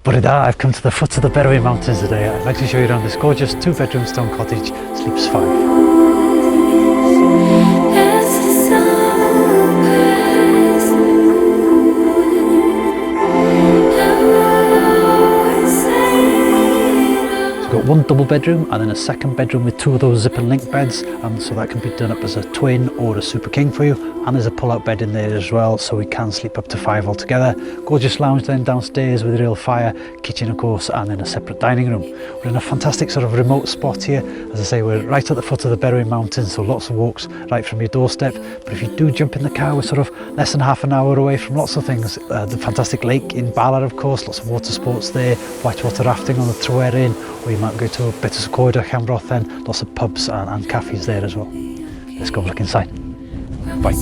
But I've come to the foot of the Berwyn Mountains today. I'd like to show you around this gorgeous 2-bedroom stone cottage. Sleeps 5. Got one double bedroom and then a second bedroom with 2 of those zip and link beds, so that can be done up as a twin or a super king for you, and there's a pull-out bed in there as well, so we can sleep up to 5 altogether. Gorgeous lounge then downstairs with a real fire, kitchen of course, and then a separate dining room. We're in a fantastic sort of remote spot here. As I say, we're right at the foot of the Berwyn Mountains, so lots of walks right from your doorstep. But if you do jump in the car, we're sort of less than half an hour away from lots of things. The fantastic lake in Bala, of course, lots of water sports there, whitewater rafting on the Berwyn, or you might go to a bit of Cottage, Llanbroth, then lots of pubs and cafes there as well. Let's go look inside. Bye.